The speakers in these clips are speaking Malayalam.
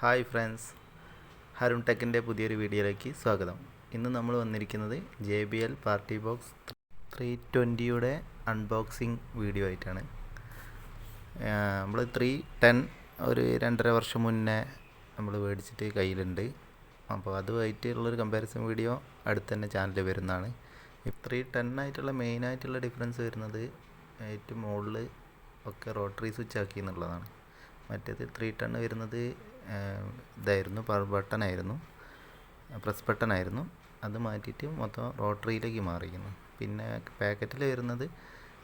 ഹായ് ഫ്രണ്ട്സ്, ഹരുൺ ടെക്കിൻ്റെ പുതിയൊരു വീഡിയോയിലേക്ക് സ്വാഗതം. ഇന്ന് നമ്മൾ വന്നിരിക്കുന്നത് JBL പാർട്ടി ബോക്സ് 320യുടെ അൺബോക്സിങ് വീഡിയോ ആയിട്ടാണ്. നമ്മൾ 310 ഒരു 2.5 വർഷം മുന്നേ നമ്മൾ മേടിച്ചിട്ട് കയ്യിലുണ്ട്. അപ്പോൾ അതുമായിട്ടുള്ളൊരു കമ്പാരിസൺ വീഡിയോ അടുത്ത് തന്നെ ചാനലിൽ വരുന്നതാണ്. ഈ 310 ആയിട്ടുള്ള മെയിനായിട്ടുള്ള ഡിഫറൻസ് വരുന്നത് ഏറ്റവും മുകളിൽ ഒക്കെ റോട്ടറി സ്വിച്ച് ആക്കി എന്നുള്ളതാണ്. മറ്റേത് 310 വരുന്നത് ഇതായിരുന്നു, ബട്ടണായിരുന്നു, പ്രസ് ബട്ടണായിരുന്നു. അത് മാറ്റിയിട്ട് മൊത്തം റോട്ടറിയിലേക്ക് മാറിയിരുന്നു. പിന്നെ പാക്കറ്റിൽ വരുന്നത്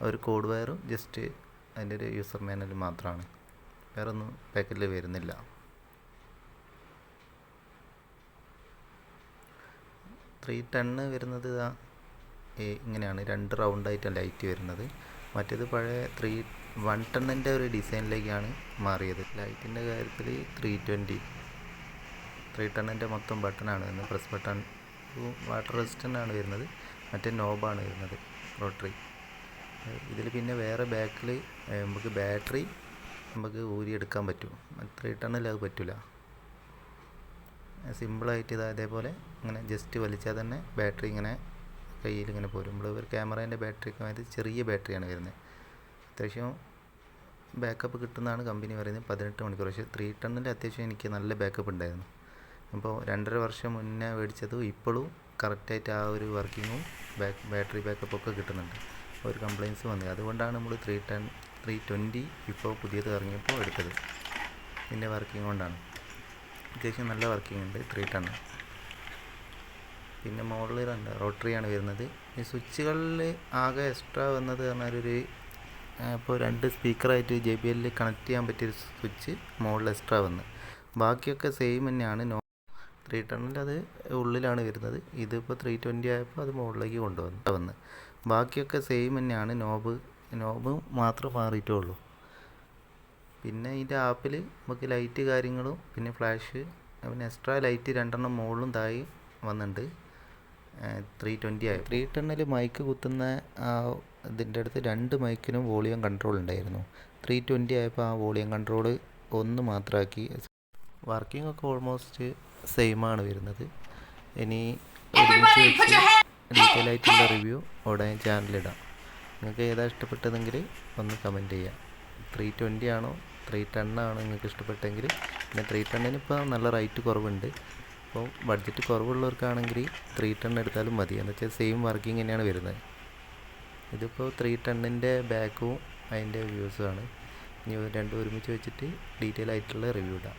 ഒരു കോഡ് വയറും ജസ്റ്റ് അതിൻ്റെ ഒരു യൂസർ മാനുവൽ മാത്രമാണ്, വേറെ ഒന്നും പാക്കറ്റിൽ വരുന്നില്ല. ത്രീ ടെണ്ണ് വരുന്നത് ഇങ്ങനെയാണ്, 2 റൗണ്ടായിട്ടാണ് ലൈറ്റ് വരുന്നത്. മറ്റേത് പഴയ 110ൻ്റെ ഒരു ഡിസൈനിലേക്കാണ് മാറിയത്. ലൈറ്റിൻ്റെ കാര്യത്തിൽ 310ൻ്റെ മൊത്തം ബട്ടണാണ് വരുന്നത്. പ്രസ് ബട്ടൺ വാട്ടർ റെസിസ്റ്റൻ്റ് ആണ് വരുന്നത്, മറ്റേ നോബാണ് വരുന്നത് റോട്ടറി. ഇതിൽ പിന്നെ വേറെ ബാക്കിൽ നമുക്ക് ബാറ്ററി നമുക്ക് ഊരിയെടുക്കാൻ പറ്റും. 310ൽ അത് പറ്റില്ല. സിമ്പിളായിട്ട് ഇത് അതേപോലെ ഇങ്ങനെ ജസ്റ്റ് വലിച്ചാൽ തന്നെ ബാറ്ററി ഇങ്ങനെ കയ്യിൽ ഇങ്ങനെ പോരും. നമ്മൾ ഒരു ക്യാമറേൻ്റെ ബാറ്ററിയൊക്കെ ആയത് ചെറിയ ബാറ്ററിയാണ് വരുന്നത്. അത്യാവശ്യം ബാക്കപ്പ് കിട്ടുന്നതാണ് കമ്പനി പറയുന്നത്, 18 മണിക്കൂർ. പക്ഷേ 310ൻ്റെ അത്യാവശ്യം എനിക്ക് നല്ല ബാക്കപ്പ് ഉണ്ടായിരുന്നു. അപ്പോൾ 2.5 വർഷം മുന്നേ മേടിച്ചതും ഇപ്പോഴും കറക്റ്റായിട്ട് ആ ഒരു വർക്കിങ്ങും ബാറ്ററി ബാക്കപ്പൊക്കെ കിട്ടുന്നുണ്ട്. ഒരു കംപ്ലയിൻസ് വന്നത് അതുകൊണ്ടാണ് നമ്മൾ 320 ഇപ്പോൾ പുതിയത് ഇറങ്ങിയപ്പോൾ എടുത്തത്. ഇതിൻ്റെ വർക്കിംഗ് കൊണ്ടാണ്. അത്യാവശ്യം നല്ല വർക്കിംഗ് ഉണ്ട് 310. പിന്നെ മുകളിൽ റോട്ടറിയാണ് വരുന്നത്. ഈ സ്വിച്ചുകളിൽ ആകെ എക്സ്ട്രാ വന്നത് പറഞ്ഞാൽ ഇപ്പോൾ 2 സ്പീക്കറായിട്ട് JBL കണക്ട് ചെയ്യാൻ പറ്റിയൊരു സ്വിച്ച് മുകളിൽ എക്സ്ട്രാ വന്ന്. ബാക്കിയൊക്കെ സെയിം തന്നെയാണ്. 310ൽ അത് ഉള്ളിലാണ് വരുന്നത്. ഇതിപ്പോൾ 320 ആയപ്പോൾ അത് മുകളിലേക്ക് കൊണ്ടുവന്ന്. ബാക്കിയൊക്കെ സെയിം തന്നെയാണ്. നോബ് മാത്രം മാറിയിട്ടേ ഉള്ളൂ. പിന്നെ ഇതിൻ്റെ ആപ്പിൽ നമുക്ക് ലൈറ്റ് കാര്യങ്ങളും പിന്നെ ഫ്ലാഷ്, പിന്നെ എക്സ്ട്രാ ലൈറ്റ് 2 മുകളിലും താഴെ വന്നിട്ടുണ്ട്. 320 ആയി. 310ൽ മൈക്ക് കുത്തുന്ന ഇതിൻ്റെ അടുത്ത് 2 മൈക്കിനും വോളിയം കൺട്രോൾ ഉണ്ടായിരുന്നു. 320 ആയപ്പോൾ ആ വോളിയം കൺട്രോൾ 1 മാത്രമാക്കി. വർക്കിംഗ് ഒക്കെ ഓൾമോസ്റ്റ് സെയിമാണ് വരുന്നത്. ഇനി ഒരുമിച്ച് വെച്ച് ഡീറ്റെയിൽ ആയിട്ടുള്ള റിവ്യൂ ഉടനെ ചാനലിടാം. നിങ്ങൾക്ക് ഏതാ ഇഷ്ടപ്പെട്ടതെങ്കിൽ ഒന്ന് കമൻറ്റ് ചെയ്യാം. 320 ആണോ 310 ആണോ നിങ്ങൾക്ക് ഇഷ്ടപ്പെട്ടെങ്കിൽ. പിന്നെ 310ന് ഇപ്പോൾ നല്ല റേറ്റ് കുറവുണ്ട്. അപ്പോൾ ബഡ്ജറ്റ് കുറവുള്ളവർക്കാണെങ്കിൽ 310 എടുത്താലും മതി. എന്ന് വെച്ചാൽ സെയിം വർക്കിംഗ് തന്നെയാണ് വരുന്നത്. ഇതിപ്പോൾ 310ൻ്റെ ബാക്കും അതിൻ്റെ വ്യൂസുമാണ്. ഇനി രണ്ടും ഒരുമിച്ച് വെച്ചിട്ട് ഡീറ്റെയിൽ ആയിട്ടുള്ള റിവ്യൂ ഇടാം.